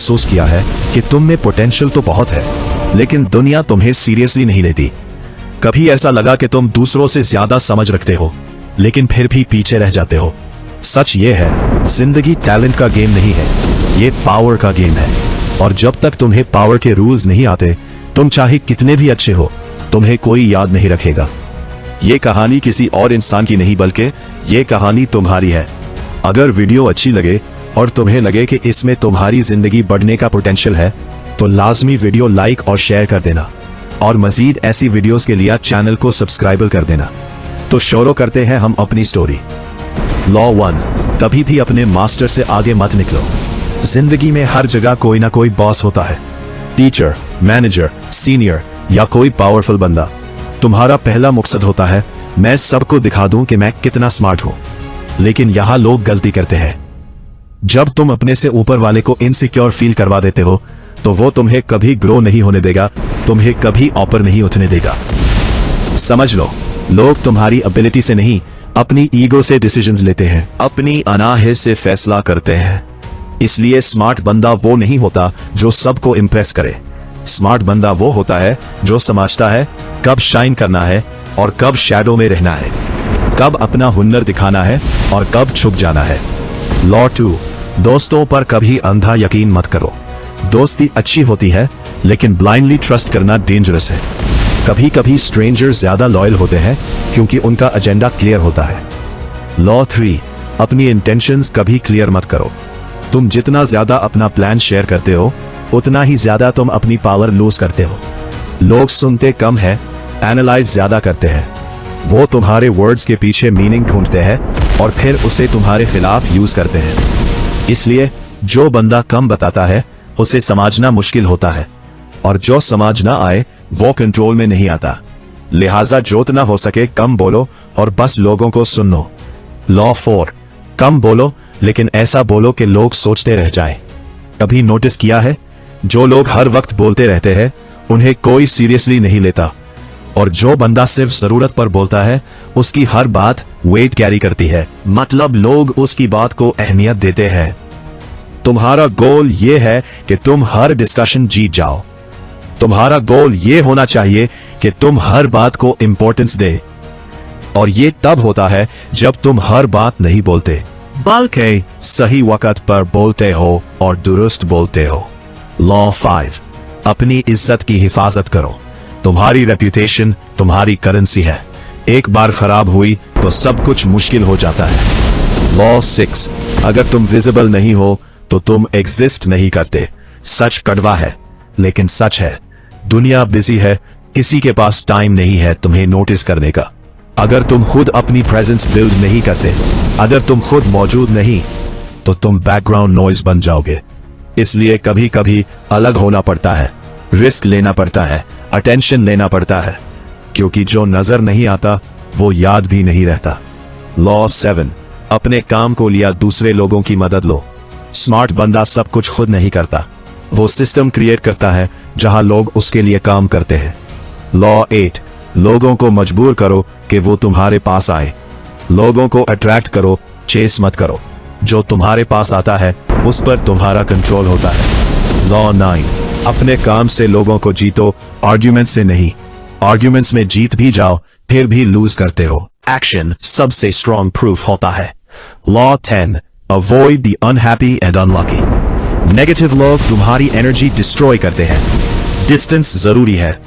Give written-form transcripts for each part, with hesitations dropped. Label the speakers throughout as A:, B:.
A: महसूस किया है कि तुम में पोटेंशियल तो बहुत है, लेकिन दुनिया तुम्हें सीरियसली नहीं लेती? कभी ऐसा लगा कि तुम दूसरों से ज्यादा समझ रखते हो, लेकिन फिर भी पीछे रह जाते हो? सच ये है, जिंदगी टैलेंट का गेम नहीं है, ये पावर का गेम है। और जब तक तुम्हें पावर के रूल्स नहीं आते, तुम चाहे कितने भी अच्छे हो, तुम्हें कोई याद नहीं रखेगा। ये कहानी किसी और इंसान की नहीं, बल्कि ये कहानी तुम्हारी है। अगर वीडियो अच्छी लगे और तुम्हें लगे कि इसमें तुम्हारी जिंदगी बढ़ने का पोटेंशियल है, तो लाजमी वीडियो लाइक और शेयर कर देना, और मजीद ऐसी वीडियोस के लिए चैनल को सब्सक्राइब कर देना। तो शुरू करते हैं हम अपनी स्टोरी। लॉ 1, कभी भी अपने मास्टर से आगे मत निकलो। जिंदगी में हर जगह कोई ना कोई बॉस होता है, टीचर, मैनेजर, सीनियर या कोई पावरफुल बंदा। तुम्हारा पहला मकसद होता है, मैं सबको दिखा दूं कि मैं कितना स्मार्ट हूं। लेकिन यहां लोग गलती करते हैं। जब तुम अपने से ऊपर वाले को इनसिक्योर फील करवा देते हो, तो वो तुम्हें कभी ग्रो नहीं होने देगा, तुम्हें कभी ऊपर नहीं उठने देगा। समझ लो, लोग तुम्हारी एबिलिटी से नहीं, अपनी ईगो से डिसीजंस लेते हैं, अपनी अनाहत से फैसला करते हैं। इसलिए स्मार्ट बंदा वो नहीं होता जो सबको इंप्रेस करे। स्मार्ट बंदा वो होता है जो समझता है कब शाइन करना है और कब शैडो में रहना है, कब अपना हुनर दिखाना है और कब छुप जाना है। लॉ 2, दोस्तों पर कभी अंधा यकीन मत करो। दोस्ती अच्छी होती है, लेकिन ब्लाइंडली ट्रस्ट करना डेंजरस है। कभी कभी स्ट्रेंजर्स ज्यादा लॉयल होते हैं क्योंकि उनका एजेंडा क्लियर होता है। लॉ 3, अपनी इंटेंशंस कभी क्लियर मत करो। तुम जितना ज्यादा अपना प्लान शेयर करते हो, उतना ही ज्यादा तुम अपनी पावर लूज करते हो। लोग सुनते कम है, एनालाइज ज्यादा करते हैं। वो तुम्हारे वर्ड्स के पीछे मीनिंग ढूंढते हैं और फिर उसे तुम्हारे खिलाफ यूज करते हैं। इसलिए जो बंदा कम बताता है, उसे समझना मुश्किल होता है, और जो समझ ना आए वो कंट्रोल में नहीं आता। लिहाजा जितना हो सके कम बोलो और बस लोगों को सुनो। लॉ 4, कम बोलो, लेकिन ऐसा बोलो कि लोग सोचते रह जाएं। कभी नोटिस किया है, जो लोग हर वक्त बोलते रहते हैं, उन्हें कोई सीरियसली नहीं लेता, और जो बंदा सिर्फ जरूरत पर बोलता है, उसकी हर बात वेट कैरी करती है। मतलब लोग उसकी बात को अहमियत देते हैं। तुम्हारा गोल ये है कि तुम हर डिस्कशन जीत जाओ। तुम्हारा गोल ये होना चाहिए कि तुम हर बात को इंपॉर्टेंस दे, और ये तब होता है जब तुम हर बात नहीं बोलते, बल्कि सही वक्त पर बोलते हो और दुरुस्त बोलते हो। लॉ 5, अपनी इज्जत की हिफाजत करो। तुम्हारी रेप्यूटेशन तुम्हारी करेंसी है। एक बार खराब हुई तो सब कुछ मुश्किल हो जाता है। लॉ 6, अगर तुम विजिबल नहीं हो तो तुम एग्जिस्ट नहीं करते। सच कड़वा है, लेकिन सच है। दुनिया बिजी है, किसी के पास टाइम नहीं है तुम्हें नोटिस करने का। अगर तुम खुद अपनी प्रेजेंस बिल्ड नहीं करते, अगर तुम खुद मौजूद नहीं, तो तुम बैकग्राउंड नॉइज बन जाओगे। इसलिए कभी कभी अलग होना पड़ता है, रिस्क लेना पड़ता है, अटेंशन लेना पड़ता है, क्योंकि जो नजर नहीं आता वो याद भी नहीं रहता। लॉ 7, अपने काम को लिया दूसरे लोगों की मदद लो। स्मार्ट बंदा सब कुछ खुद नहीं करता, वो सिस्टम क्रिएट करता है जहां लोग उसके लिए काम करते हैं। लॉ 8, लोगों को मजबूर करो कि वो तुम्हारे पास आए। लोगों को अट्रैक्ट करो, चेस मत करो। जो तुम्हारे पास आता है उस पर तुम्हारा कंट्रोल होता है। लॉ 9, अपने काम से लोगों को जीतो, आर्ग्यूमेंट से नहीं। आर्ग्यूमेंट्स में जीत भी जाओ, फिर भी लूज करते हो। एक्शन सबसे स्ट्रॉन्ग प्रूफ होता है। Law 10, avoid the unhappy and unlucky. Negative लोग तुम्हारी एनर्जी डिस्ट्रॉय करते हैं। डिस्टेंस जरूरी है।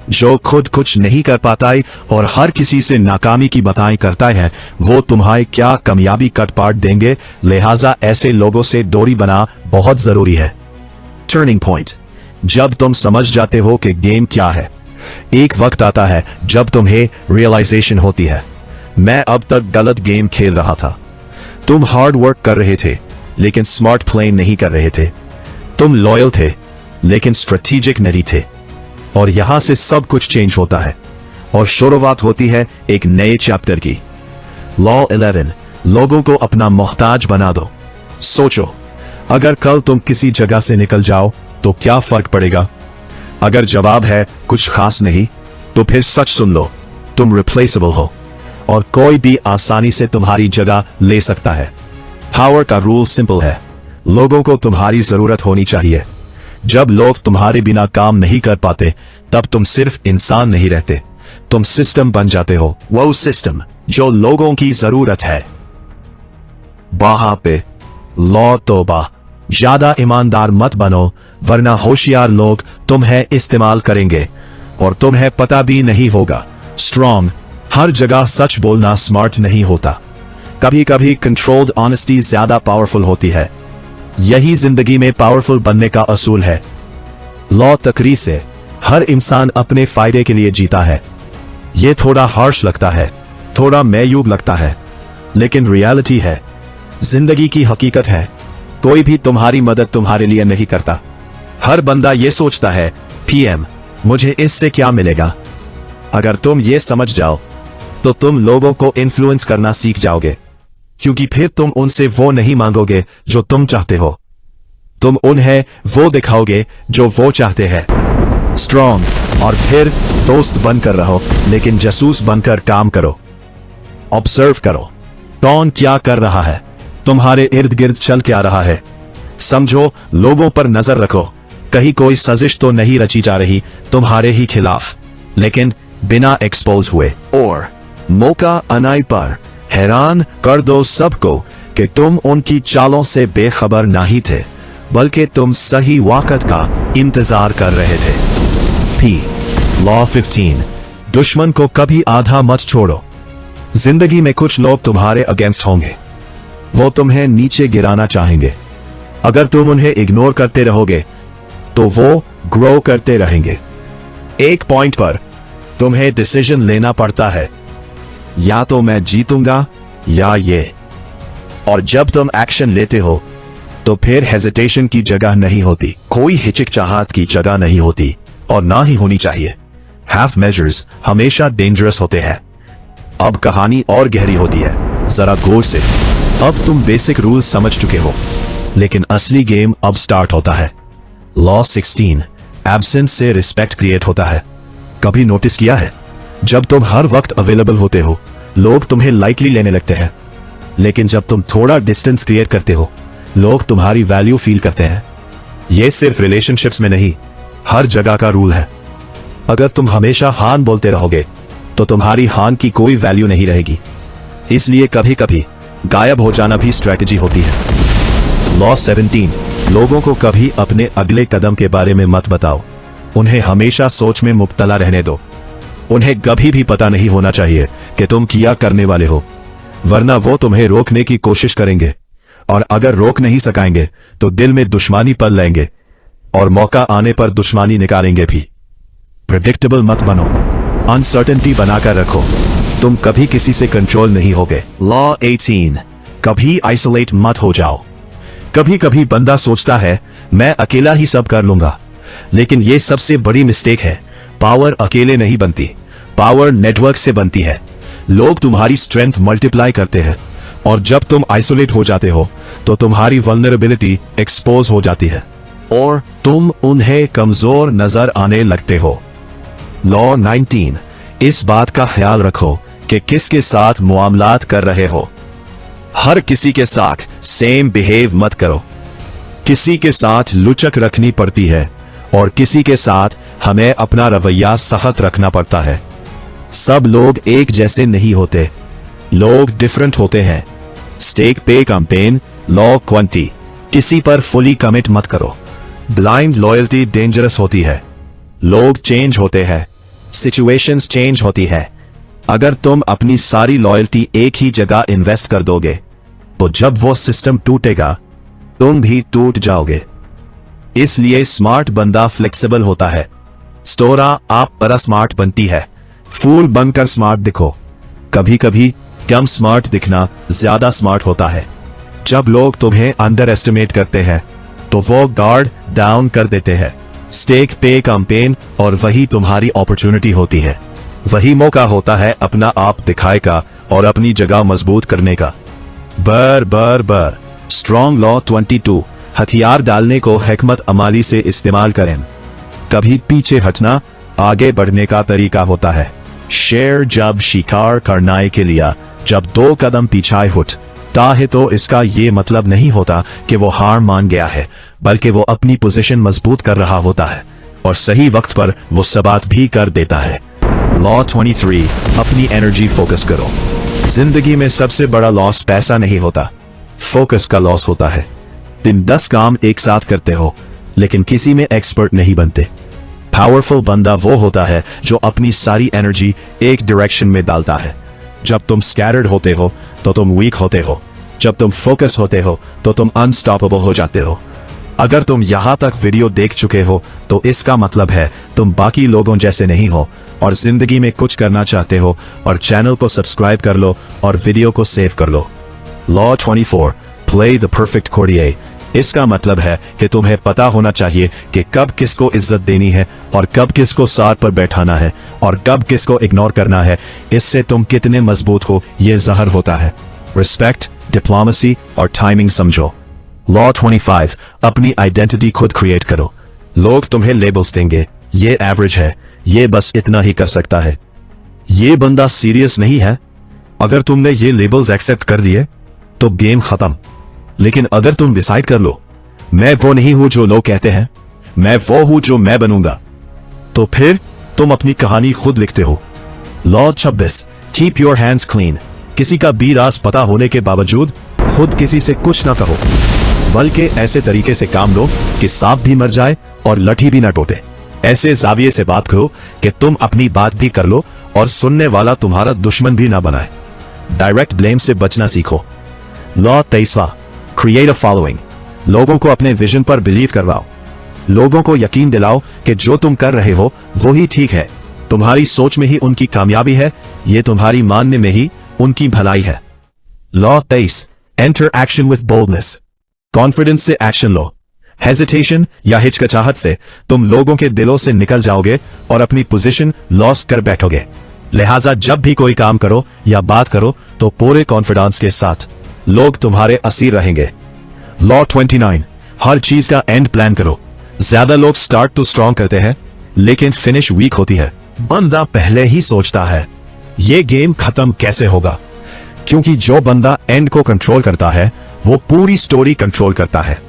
A: जो खुद कुछ नहीं कर पाता है और हर किसी से नाकामी की बातें करता है, वो तुम्हारी क्या कामयाबी कट पाट देंगे। लिहाजा ऐसे लोगों से दूरी बना बहुत जरूरी है। टर्निंग पॉइंट, जब तुम समझ जाते हो कि गेम क्या है, एक वक्त आता है जब तुम्हें रियलाइजेशन होती है, मैं अब तक गलत गेम खेल रहा था। तुम हार्ड वर्क कर रहे थे, लेकिन स्मार्ट प्ले नहीं कर रहे थे। तुम लॉयल थे, लेकिन स्ट्रेटेजिक नहीं थे। और यहां से सब कुछ चेंज होता है, और शुरुआत होती है एक नए चैप्टर की। लॉ 11, लोगों को अपना मोहताज बना दो। सोचो, अगर कल तुम किसी जगह से निकल जाओ तो क्या फर्क पड़ेगा? अगर जवाब है कुछ खास नहीं, तो फिर सच सुन लो, तुम रिप्लेसेबल हो, और कोई भी आसानी से तुम्हारी जगह ले सकता है। पावर का रूल सिंपल है, लोगों को तुम्हारी जरूरत होनी चाहिए। जब लोग तुम्हारे बिना काम नहीं कर पाते, तब तुम सिर्फ इंसान नहीं रहते, तुम सिस्टम बन जाते हो। वो सिस्टम जो लोगों की जरूरत है। वहां पे लॉ तोबा, ज्यादा ईमानदार मत बनो, वरना होशियार लोग तुम्हें इस्तेमाल करेंगे और तुम्हें पता भी नहीं होगा। स्ट्रॉन्ग, हर जगह सच बोलना स्मार्ट नहीं होता। कभी कभी कंट्रोल्ड ऑनेस्टी ज्यादा पावरफुल होती है। यही जिंदगी में पावरफुल बनने का असूल है। लॉ तकरीर से हर इंसान अपने फायदे के लिए जीता है। यह थोड़ा हार्श लगता है, थोड़ा मैयूब लगता है, लेकिन रियलिटी है, जिंदगी की हकीकत है। कोई भी तुम्हारी मदद तुम्हारे लिए नहीं करता। हर बंदा ये सोचता है, पीएम मुझे इससे क्या मिलेगा। अगर तुम ये समझ जाओ तो तुम लोगों को इन्फ्लुएंस करना सीख जाओगे, क्योंकि फिर तुम उनसे वो नहीं मांगोगे जो तुम चाहते हो, तुम उन्हें वो दिखाओगे जो वो चाहते हैं। स्ट्रॉन्ग, और फिर दोस्त बनकर रहो, लेकिन जासूस बनकर काम करो। ऑब्जर्व करो, कौन क्या कर रहा है, तुम्हारे इर्द गिर्द चल क्या रहा है। समझो, लोगों पर नजर रखो, कहीं कोई साजिश तो नहीं रची जा रही तुम्हारे ही खिलाफ, लेकिन बिना एक्सपोज हुए। और मौका आने पर हैरान कर दो सबको कि तुम उनकी चालों से बेखबर नहीं थे, बल्कि तुम सही वक्त का इंतजार कर रहे थे। पी लॉ 15, दुश्मन को कभी आधा मत छोड़ो। जिंदगी में कुछ लोग तुम्हारे अगेंस्ट होंगे, वो तुम्हें नीचे गिराना चाहेंगे। अगर तुम उन्हें इग्नोर करते रहोगे तो वो ग्रो करते रहेंगे। एक पॉइंट पर तुम्हें डिसीजन लेना पड़ता है, या तो मैं जीतूंगा या ये। और जब तुम एक्शन लेते हो तो फिर हेजिटेशन की जगह नहीं होती, कोई हिचकिचाहट की जगह नहीं होती, और ना ही होनी चाहिए। हाफ मेजर्स हमेशा डेंजरस होते हैं। अब कहानी और गहरी होती है, जरा गौर से। अब तुम बेसिक रूल्स समझ चुके हो, लेकिन असली गेम अब स्टार्ट होता है। लॉ 16, एब्सेंस से रिस्पेक्ट क्रिएट होता है। कभी नोटिस किया है, जब तुम हर वक्त अवेलेबल होते हो, लोग तुम्हें लाइटली लेने लगते हैं, लेकिन जब तुम थोड़ा डिस्टेंस क्रिएट करते हो, लोग तुम्हारी वैल्यू फील करते हैं। यह सिर्फ रिलेशनशिप्स में नहीं, हर जगह का रूल है। अगर तुम हमेशा हां बोलते रहोगे तो तुम्हारी हां की कोई वैल्यू नहीं रहेगी। इसलिए कभी कभी गायब हो जाना भी स्ट्रेटजी होती है। लॉ 17, लोगों को कभी अपने अगले कदम के बारे में मत बताओ। उन्हें हमेशा सोच में मुब्तला रहने दो। उन्हें कभी भी पता नहीं होना चाहिए कि तुम क्या करने वाले हो, वरना वो तुम्हें रोकने की कोशिश करेंगे, और अगर रोक नहीं सकेंगे तो दिल में दुश्मनी पल लेंगे और मौका आने पर दुश्मनी निकालेंगे भी। प्रेडिक्टेबल मत बनो, अनसर्टेनिटी बनाकर रखो, तुम कभी किसी से कंट्रोल नहीं होगे। लॉ 18, कभी आइसोलेट मत हो जाओ। कभी कभी बंदा सोचता है मैं अकेला ही सब कर लूंगा, लेकिन यह सबसे बड़ी मिस्टेक है। पावर अकेले नहीं बनती, पावर नेटवर्क से बनती है। लोग तुम्हारी स्ट्रेंथ मल्टीप्लाई करते हैं, और जब तुम आइसोलेट हो जाते हो तो तुम्हारी वल्नरेबिलिटी एक्सपोज हो जाती है और तुम उन्हें कमजोर नजर आने लगते हो। लॉ 19, इस बात का ख्याल रखो कि किसके साथ मुआमलात कर रहे हो। हर किसी के साथ सेम बिहेव मत करो। किसी के साथ लुचक रखनी पड़ती है और किसी के साथ हमें अपना रवैया सख्त रखना पड़ता है। सब लोग एक जैसे नहीं होते, लोग डिफरेंट होते हैं। स्टेक पे कैंपेन लॉ 20, किसी पर फुली कमिट मत करो। ब्लाइंड लॉयल्टी डेंजरस होती है। लोग चेंज होते हैं, सिचुएशंस चेंज होती है। अगर तुम अपनी सारी लॉयल्टी एक ही जगह इन्वेस्ट कर दोगे तो जब वो सिस्टम टूटेगा तुम भी टूट जाओगे। इसलिए स्मार्ट बंदा फ्लेक्सिबल होता है। स्टोरा आप पर स्मार्ट बनती है। फूल बनकर स्मार्ट दिखो। कभी कभी कम स्मार्ट दिखना ज्यादा स्मार्ट होता है। जब लोग तुम्हें अंडर एस्टिमेट करते हैं तो वो गार्ड डाउन कर देते हैं। स्टेक पे कैंपेन, और वही तुम्हारी अपॉर्चुनिटी होती है। वही मौका होता है अपना आप दिखाए का और अपनी जगह मजबूत करने का। बर स्ट्रॉन्ग लॉ 22, हथियार डालने को हिकमत अमाली से इस्तेमाल करें। कभी पीछे हटना आगे बढ़ने का तरीका होता है। शेर जब शिकार करने के लिए जब 2 कदम पीछे हट जीतता है तो इसका ये मतलब नहीं होता कि वो हार मान गया है, बल्कि वो अपनी पोजीशन मजबूत कर रहा होता है और सही वक्त पर वो सबात भी कर देता है। लॉ 23, अपनी एनर्जी फोकस करो। जिंदगी में सबसे बड़ा लॉस पैसा नहीं होता, फोकस का लॉस होता है। तुम 10 काम एक साथ करते हो लेकिन किसी में एक्सपर्ट नहीं बनते। पावरफुल बंदा वो होता है जो अपनी सारी एनर्जी एक डायरेक्शन में डालता है। जब तुम स्कैटर्ड होते हो तो तुम वीक होते हो, जब तुम फोकस होते हो तो तुम अनस्टॉपेबल हो जाते हो। अगर तुम यहां तक वीडियो देख चुके हो तो इसका मतलब है तुम बाकी लोगों जैसे नहीं हो और जिंदगी में कुछ करना चाहते हो, और चैनल को सब्सक्राइब कर लो और वीडियो को सेव कर लो। Law 24, play the perfect courtier. इसका मतलब है कि तुम्हें पता होना चाहिए कि कब किसको इज्जत देनी है और कब किसको साथ पर बैठाना है और कब किसको इग्नोर करना है। इससे तुम कितने मजबूत हो ये ज़ाहिर होता है। रिस्पेक्ट, डिप्लोमेसी और टाइमिंग समझो। लॉ 25, अपनी आइडेंटिटी खुद क्रिएट करो। लोग तुम्हें लेबल्स देंगे, ये एवरेज है, ये बस इतना ही कर सकता है, ये बंदा सीरियस नहीं है। अगर तुमने ये लेबल्स एक्सेप्ट कर लिए तो गेम खत्म। लेकिन अगर तुम डिसाइड कर लो मैं वो नहीं हूं जो लोग कहते हैं, मैं वो हूं जो मैं बनूंगा, तो फिर तुम अपनी कहानी खुद लिखते हो। Law 26, keep your hands clean. किसी का भी राज पता होने के बावजूद खुद किसी से कुछ ना कहो, बल्कि ऐसे तरीके से काम लो कि सांप भी मर जाए और लठी भी ना टूटे। ऐसे जाविये से बात करो कि तुम अपनी बात भी कर लो और सुनने वाला तुम्हारा दुश्मन भी ना बनाए। डायरेक्ट ब्लेम से बचना सीखो। Law 23, create a following. लोगों को अपने विजन पर बिलीव करवाओ। लोगों को यकीन दिलाओ कि जो तुम कर रहे हो वो ही ठीक है। तुम्हारी सोच में ही उनकी कामयाबी है, ये तुम्हारी मानने में ही उनकी भलाई है। Law 23, enter action with boldness. Confidence से एक्शन लो। हेजिटेशन या हिचकिचाहट से तुम लोगों के दिलों से निकल जाओगे और अपनी पोजीशन लॉस कर बैठोगे। लिहाजा जब भी कोई काम करो या बात करो तो पूरे कॉन्फिडेंस के साथ, लोग तुम्हारे असीर रहेंगे। लॉ 29, हर चीज का एंड प्लान करो। ज्यादा लोग स्टार्ट तो स्ट्रॉन्ग करते हैं लेकिन फिनिश वीक होती है। बंदा पहले ही सोचता है ये गेम खत्म कैसे होगा, क्योंकि जो बंदा एंड को कंट्रोल करता है वो पूरी स्टोरी कंट्रोल करता है।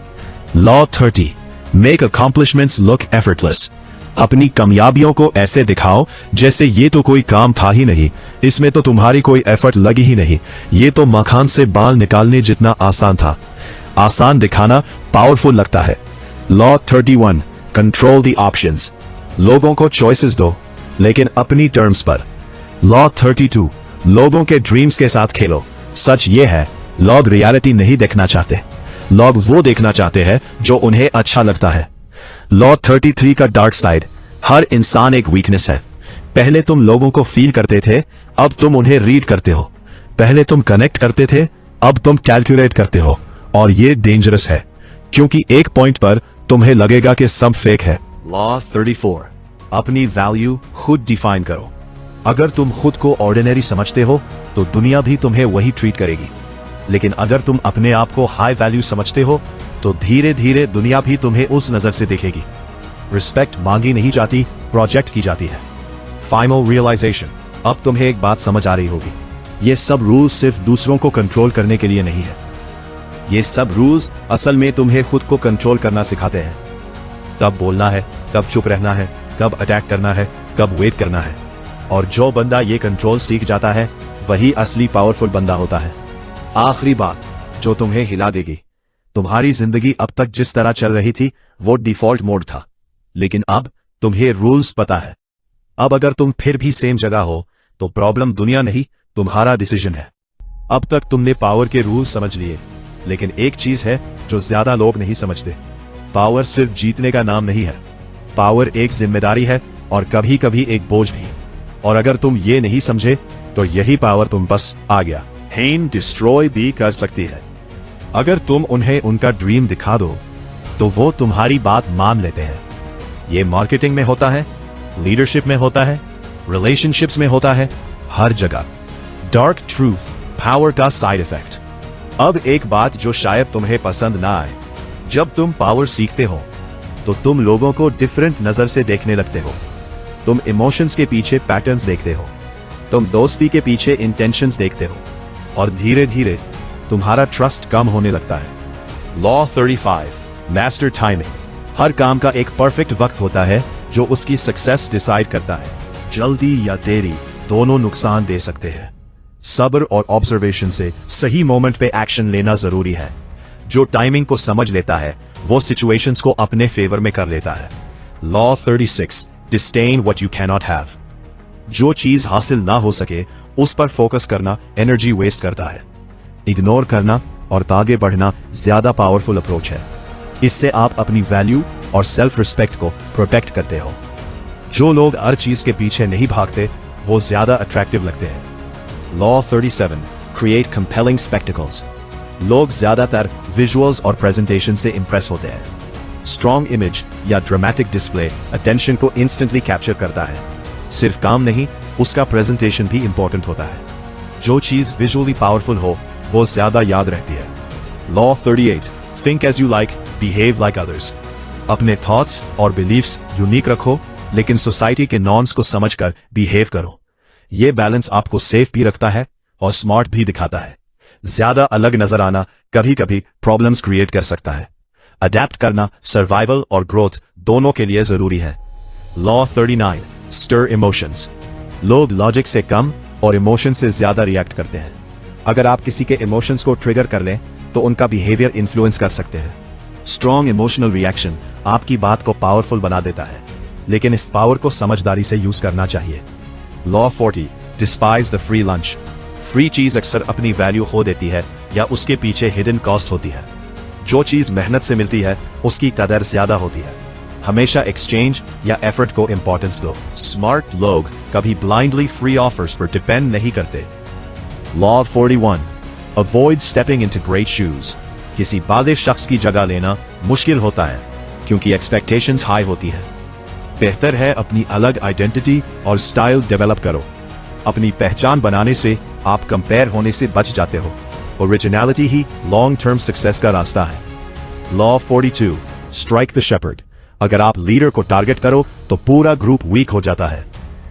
A: Law 30, make accomplishments look effortless. अपनी कामयाबियों को ऐसे दिखाओ जैसे ये तो कोई काम था ही नहीं, इसमें तो तुम्हारी कोई एफर्ट लगी ही नहीं, ये तो मखान से बाल निकालने जितना आसान था। आसान दिखाना पावरफुल लगता है। Law 31, control the options. लोगों को चॉइसेस दो लेकिन अपनी टर्म्स पर। लॉ 32, लोगों के ड्रीम्स के साथ खेलो। सच ये है लोग रियलिटी नहीं देखना चाहते, लोग वो देखना चाहते हैं जो उन्हें अच्छा लगता है। लॉ 33 का डार्क साइड, हर इंसान एक वीकनेस है। पहले तुम लोगों को फील करते थे, अब तुम उन्हें रीड करते हो। पहले तुम कनेक्ट करते थे, अब तुम कैलकुलेट करते हो, और ये डेंजरस है क्योंकि एक पॉइंट पर तुम्हें लगेगा कि सब फेक है। लॉ 34, अपनी वैल्यू खुद डिफाइन करो। अगर तुम खुद को ऑर्डिनरी समझते हो तो दुनिया भी तुम्हें वही ट्रीट करेगी, लेकिन अगर तुम अपने आप को हाई वैल्यू समझते हो तो धीरे धीरे दुनिया भी तुम्हें उस नजर से देखेगी। रिस्पेक्ट मांगी नहीं जाती, प्रोजेक्ट की जाती है। फाइनल रियलाइजेशन, अब तुम्हें एक बात समझ आ रही होगी, ये सब रूल्स सिर्फ दूसरों को कंट्रोल करने के लिए नहीं है। ये सब रूल्स असल में तुम्हें खुद को कंट्रोल करना सिखाते हैं। कब बोलना है, कब चुप रहना है, कब अटैक करना है, कब वेट करना है। और जो बंदा ये कंट्रोल सीख जाता है वही असली पावरफुल बंदा होता है। आखिरी बात जो तुम्हें हिला देगी, तुम्हारी जिंदगी अब तक जिस तरह चल रही थी वो डिफॉल्ट मोड था, लेकिन अब तुम्हें रूल्स पता है। अब अगर तुम फिर भी सेम जगह हो तो प्रॉब्लम दुनिया नहीं, तुम्हारा डिसीजन है। अब तक तुमने पावर के रूल्स समझ लिए, लेकिन एक चीज है जो ज्यादा लोग नहीं समझते, पावर सिर्फ जीतने का नाम नहीं है। पावर एक जिम्मेदारी है और कभी कभी एक बोझ भी। और अगर तुम ये नहीं समझे तो यही पावर तुम बस आ गया हेन डिस्ट्रॉय भी कर सकती है। अगर तुम उन्हें उनका ड्रीम दिखा दो तो वो तुम्हारी बात मान लेते हैं। ये मार्केटिंग में होता है, लीडरशिप में होता है, रिलेशनशिप्स में होता है, हर जगह। डार्क ट्रूथ, पावर का साइड इफेक्ट। अब एक बात जो शायद तुम्हें पसंद ना आए, जब तुम पावर सीखते हो तो तुम लोगों को डिफरेंट नजर से देखने लगते हो। तुम इमोशंस के पीछे पैटर्न्स देखते हो, तुम दोस्ती के पीछे इंटेंशंस देखते हो, और धीरे धीरे तुम्हारा ट्रस्ट कम होने लगता है। Law 35, master timing. हर काम का एक परफेक्ट वक्त होता है जो उसकी सक्सेस डिसाइड करता है। जल्दी या देरी दोनों नुकसान दे सकते हैं। सब्र और ऑब्जर्वेशन से सही मोमेंट पे एक्शन लेना जरूरी है। जो टाइमिंग को समझ लेता है वो सिचुएशंस को अपने फेवर में कर लेता है। Law 36, disdain what you can not have. जो चीज हासिल ना हो सके उस पर फोकस करना एनर्जी वेस्ट करता है। इग्नोर करना और आगे बढ़ना ज्यादा पावरफुल अप्रोच है। इससे आप अपनी वैल्यू और सेल्फ रिस्पेक्ट को प्रोटेक्ट करते हो। जो लोग हर चीज के पीछे नहीं भागते वो ज्यादा अट्रैक्टिव लगते हैं। Law 37, create compelling spectacles. लोग ज्यादातर विजुअल्स और प्रेजेंटेशन से इंप्रेस होते हैं। स्ट्रॉन्ग इमेज या ड्रामेटिक डिस्प्ले अटेंशन को इंस्टेंटली कैप्चर करता है। सिर्फ काम नहीं, उसका प्रेजेंटेशन भी इंपॉर्टेंट होता है। जो चीज विजुअली पावरफुल हो वो ज्यादा याद रहती है। Law 38, think as you like, behave like others. अपने थॉट्स और बिलीफ्स यूनिक रखो, लेकिन सोसाइटी के नॉर्म्स को समझकर बिहेव करो। यह बैलेंस आपको सेफ भी रखता है और स्मार्ट भी दिखाता है। ज्यादा अलग नजर आना कभी कभी प्रॉब्लम्स क्रिएट कर सकता है। अडेप्ट करना सर्वाइवल और ग्रोथ दोनों के लिए जरूरी है। Law 39, stir emotions. लोग लॉजिक से कम और इमोशन से ज्यादा रिएक्ट करते हैं। अगर आप किसी के इमोशंस को ट्रिगर कर लें तो उनका बिहेवियर इन्फ्लुएंस कर सकते हैं। स्ट्रॉन्ग इमोशनल रिएक्शन आपकी बात को पावरफुल बना देता है, लेकिन इस पावर को समझदारी से यूज करना चाहिए। Law 40, despise the free lunch. Free चीज अक्सर अपनी वैल्यू खो देती है या उसके पीछे हिडन कॉस्ट होती है। जो चीज मेहनत से मिलती है उसकी कदर ज्यादा होती है। हमेशा एक्सचेंज या एफर्ट को इंपॉर्टेंस दो। स्मार्ट लोग कभी ब्लाइंडली फ्री ऑफर्स पर डिपेंड नहीं करते। Law 41, avoid stepping into great shoes. किसी बड़े शख्स की जगह लेना मुश्किल होता है क्योंकि एक्सपेक्टेशंस हाई होती है। बेहतर है अपनी अलग आइडेंटिटी और स्टाइल डेवलप करो। अपनी पहचान बनाने से आप कंपेयर होने से बच जाते हो। ओरिजिनलिटी ही लॉन्ग टर्म सक्सेस का रास्ता है। Law 42, strike the shepherd. अगर आप लीडर को टारगेट करो तो पूरा ग्रुप वीक हो जाता है।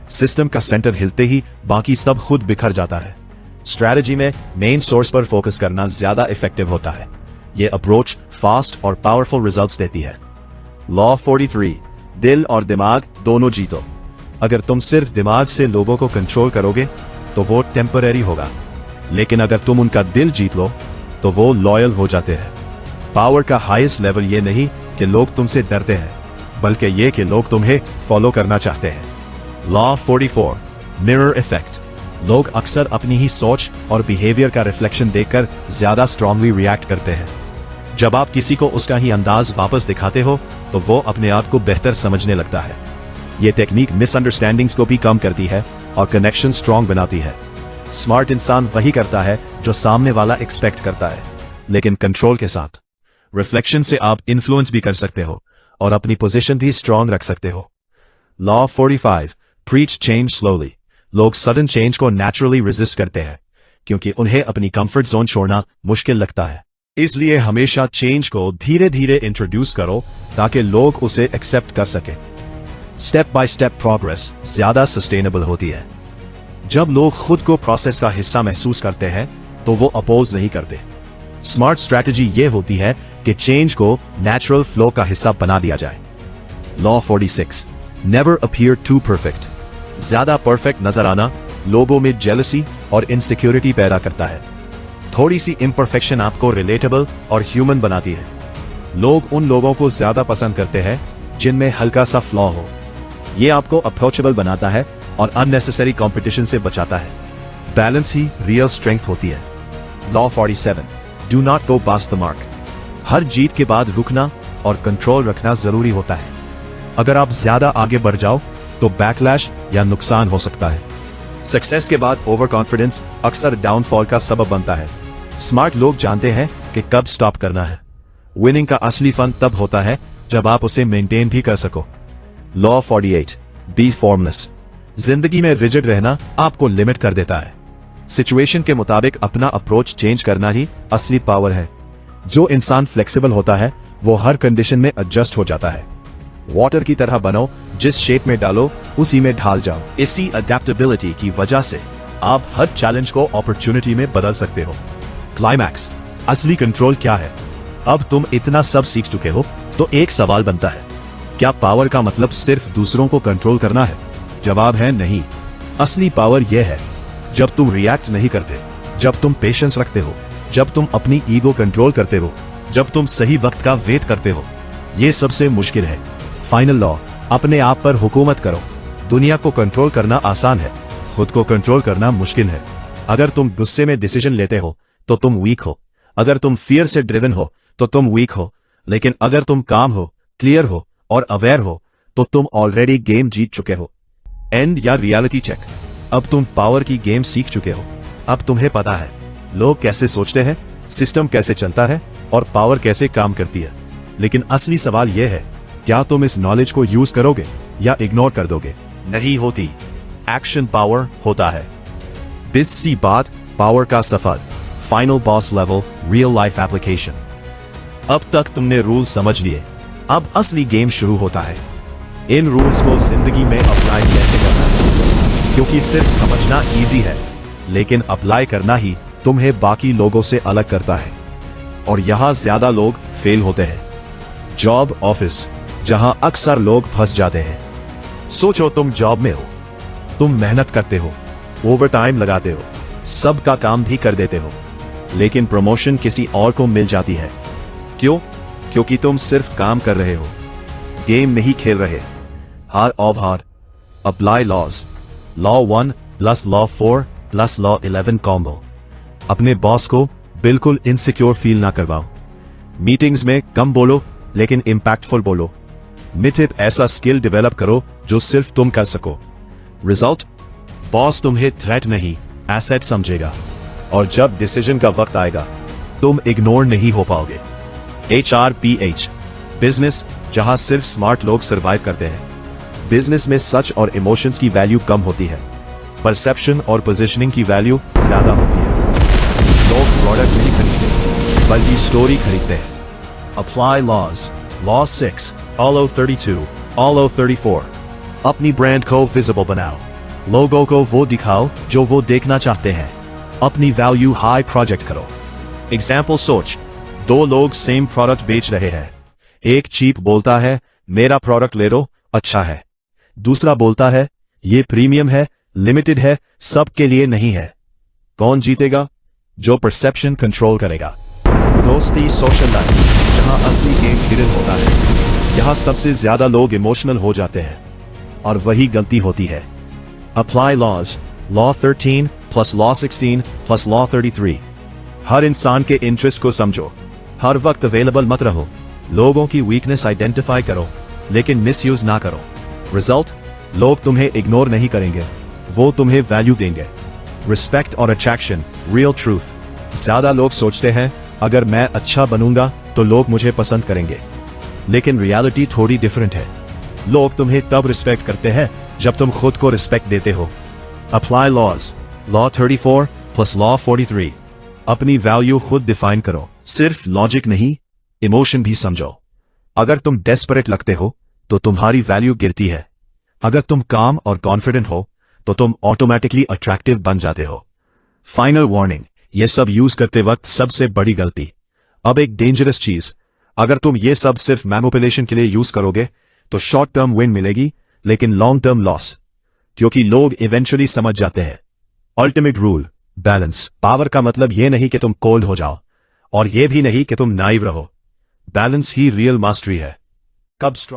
A: सिस्टम का सेंटर हिलते ही बाकी सब खुद बिखर जाता है। स्ट्रैटेजी में मेन सोर्स पर फोकस करना ज्यादा इफेक्टिव होता है। यह अप्रोच फास्ट और पावरफुल रिजल्ट्स देती है। लॉ 43, दिल और दिमाग दोनों जीतो। अगर तुम सिर्फ दिमाग से लोगों को कंट्रोल करोगे तो वो टेम्पररी होगा, लेकिन अगर तुम उनका दिल जीत लो तो वो लॉयल हो जाते हैं। पावर का हाईएस्ट लेवल ये नहीं कि लोग तुमसे डरते हैं, बल्कि ये कि लोग तुम्हें फॉलो करना चाहते हैं। Law 44, mirror effect. लोग अक्सर अपनी ही सोच और बिहेवियर का रिफ्लेक्शन देखकर ज्यादा स्ट्रांगली रिएक्ट करते हैं। जब आप किसी को उसका ही अंदाज वापस दिखाते हो तो वो अपने आप को बेहतर समझने लगता है। यह टेक्निक मिसअंडरस्टैंडिंग्स को भी कम करती है और कनेक्शन स्ट्रांग बनाती है। स्मार्ट इंसान वही करता है जो सामने वाला एक्सपेक्ट करता है, लेकिन कंट्रोल के साथ। रिफ्लेक्शन से आप इन्फ्लुएंस भी कर सकते हो और अपनी पोजीशन भी स्ट्रांग रख सकते हो। Law 45, preach change slowly. लोग सडन चेंज को नेचुरली रेजिस्ट करते हैं क्योंकि उन्हें अपनी कंफर्ट जोन छोड़ना मुश्किल लगता है। इसलिए हमेशा चेंज को धीरे धीरे इंट्रोड्यूस करो ताकि लोग उसे एक्सेप्ट कर सके। स्टेप बाय स्टेप प्रोग्रेस ज्यादा सस्टेनेबल होती है। जब लोग खुद को प्रोसेस का हिस्सा महसूस करते हैं तो वो अपोज नहीं करते। स्मार्ट स्ट्रैटेजी ये होती है कि चेंज को नेचुरल फ्लो का हिस्सा बना दिया जाए। Law 46, never appear to perfect. ज्यादा परफेक्ट नजर आना लोगों में जेलसी और इनसिक्योरिटी पैदा करता है। थोड़ी सी इम्परफेक्शन आपको रिलेटेबल और ह्यूमन बनाती है। लोग उन लोगों को ज्यादा पसंद करते हैं जिनमें हल्का सा फ्लॉ हो। यह आपको अप्रोचेबल बनाता है और अननेसेसरी कंपटीशन से बचाता है। बैलेंस ही रियल स्ट्रेंथ होती है। Law 47, do not go past the mark. हर जीत के बाद रुकना और कंट्रोल रखना जरूरी होता है। अगर आप ज्यादा आगे बढ़ जाओ तो बैकलैश या नुकसान हो सकता है। सक्सेस के बाद ओवर कॉन्फिडेंस अक्सर डाउनफॉल का सबब बनता है। स्मार्ट लोग जानते हैं कि कब स्टॉप करना है। विनिंग का असली फन तब होता है जब आप उसे मेंटेन भी कर सको। Law 48, be formless. जिंदगी में रिजिड रहना आपको लिमिट कर देता है। सिचुएशन के मुताबिक अपना अप्रोच चेंज करना ही असली पावर है। जो इंसान फ्लेक्सिबल होता है वो हर कंडीशन में एडजस्ट हो जाता है। वाटर की तरह बनो, जिस शेप में डालो उसी में ढाल जाओ। इसी अडेप्टेबिलिटी की वजह से आप हर चैलेंज को अपॉर्चुनिटी में बदल सकते हो। क्लाइमैक्स, असली कंट्रोल क्या है? अब तुम इतना सब सीख चुके हो तो एक सवाल बनता है, क्या पावर का मतलब सिर्फ दूसरों को कंट्रोल करना है? जवाब है नहीं। असली पावर यह है जब तुम रिएक्ट नहीं करते, जब तुम पेशेंस रखते हो, जब तुम अपनी ईगो कंट्रोल करते हो, जब तुम सही वक्त का वेट करते हो। यह सबसे मुश्किल है। फाइनल लॉ, अपने आप पर हुकूमत करो। दुनिया को कंट्रोल करना आसान है, खुद को कंट्रोल करना मुश्किल है। अगर तुम गुस्से में डिसीजन लेते हो तो तुम वीक हो, अगर तुम फियर से ड्रिवन हो तो तुम वीक हो, लेकिन अगर तुम काम हो, क्लियर हो और अवेयर हो तो तुम ऑलरेडी गेम जीत चुके हो। एंड या रियलिटी चेक, अब तुम पावर की गेम सीख चुके हो। अब तुम्हें पता है लोग कैसे सोचते हैं, सिस्टम कैसे चलता है और पावर कैसे काम करती है। लेकिन असली सवाल यह है, क्या तुम इस नॉलेज को यूज करोगे या इग्नोर कर दोगे? नहीं होती, एक्शन पावर होता है। 20वीं बात, पावर का सफर, final boss level, real life application. अब तक तुमने रूल्स समझ लिए, अब असली गेम शुरू होता है। इन रूल्स को जिंदगी में अप्लाई कैसे करना है, क्योंकि सिर्फ समझना इजी है, लेकिन अप्लाई करना ही तुम्हें बाकी लोगों से अलग करता है। और यहां ज्यादा लोग फेल होते हैं। जॉब, ऑफिस, जहां अक्सर लोग फंस जाते हैं। सोचो तुम जॉब में हो, तुम मेहनत करते हो, ओवर टाइम लगाते हो, सबका काम भी कर देते हो, लेकिन प्रमोशन किसी और को मिल जाती है। क्यों? क्योंकि तुम सिर्फ काम कर रहे हो, गेम नहीं खेल रहे। हार ऑफ हार। Apply laws, law 1 plus law 4 plus law 11 combo. अपने बॉस को बिल्कुल इनसिक्योर फील ना करवाओ। मीटिंग्स में कम बोलो लेकिन इंपैक्टफुल बोलो। मिथिप ऐसा स्किल डेवलप करो जो सिर्फ तुम कर सको। रिजल्ट, बॉस तुम्हें थ्रेट नहीं एसेट समझेगा, और जब डिसीजन का वक्त आएगा तुम इग्नोर नहीं हो पाओगे। HRPH, बिजनेस जहां सिर्फ स्मार्ट लोग सर्वाइव करते हैं। बिजनेस में सच और इमोशंस की वैल्यू कम होती है, परसेप्शन और पोजीशनिंग की वैल्यू ज्यादा होती है। लोग प्रोडक्ट नहीं खरीदते बल्कि स्टोरी खरीदते हैं। अप्लाई लॉज, लॉ 6, ऑलो 32, ऑलो 34। अपनी ब्रांड को विजिबल बनाओ, लोगों को वो दिखाओ जो वो देखना चाहते हैं। अपनी वैल्यू हाई प्रोजेक्ट करो। एग्जाम्पल सोच, दो लोग सेम प्रोडक्ट बेच रहे हैं। एक चीप बोलता है मेरा प्रोडक्ट ले लो, अच्छा है। दूसरा बोलता है ये प्रीमियम है, लिमिटेड है, सबके लिए नहीं है। कौन जीतेगा? जो परसेप्शन कंट्रोल करेगा। दोस्ती, सोशल लाइफ, जहां असली गेम हिडन होता है, यहां सबसे ज्यादा लोग इमोशनल हो जाते हैं, और वही गलती होती है। Apply laws, law 13 plus law 16 plus law 33। हर इंसान के इंटरेस्ट को समझो, हर वक्त अवेलेबल मत रहो। लोगों की वीकनेस आइडेंटिफाई करो लेकिन मिसयूज ना करो। रिजल्ट, लोग तुम्हें इग्नोर नहीं करेंगे, वो तुम्हें वैल्यू देंगे। रिस्पेक्ट और अट्रैक्शन, रियल ट्रूथ। ज्यादा लोग सोचते हैं अगर मैं अच्छा बनूंगा तो लोग मुझे पसंद करेंगे, लेकिन रियलिटी थोड़ी डिफरेंट है। लोग तुम्हें तब रिस्पेक्ट करते हैं जब तुम खुद को रिस्पेक्ट देते हो। Apply laws, law 34 plus law 43। अपनी वैल्यू खुद डिफाइन करो, सिर्फ लॉजिक नहीं, इमोशन भी समझो। अगर तुम डेस्परेट लगते हो तो तुम्हारी वैल्यू गिरती है। अगर तुम काम और कॉन्फिडेंट हो तो तुम ऑटोमेटिकली अट्रैक्टिव बन जाते हो। फाइनल वार्निंग, ये सब यूज करते वक्त सबसे बड़ी गलती। अब एक डेंजरस चीज, अगर तुम ये सब सिर्फ मैनिपुलेशन के लिए यूज करोगे तो शॉर्ट टर्म विन मिलेगी लेकिन लॉन्ग टर्म लॉस, क्योंकि लोग इवेंचुअली समझ जाते हैं। Ultimate rule, balance. पावर का मतलब ये नहीं कि तुम कोल्ड हो जाओ, और ये भी नहीं कि तुम नाइव रहो। बैलेंस ही रियल मास्टरी है। कब स्ट्रॉन्ग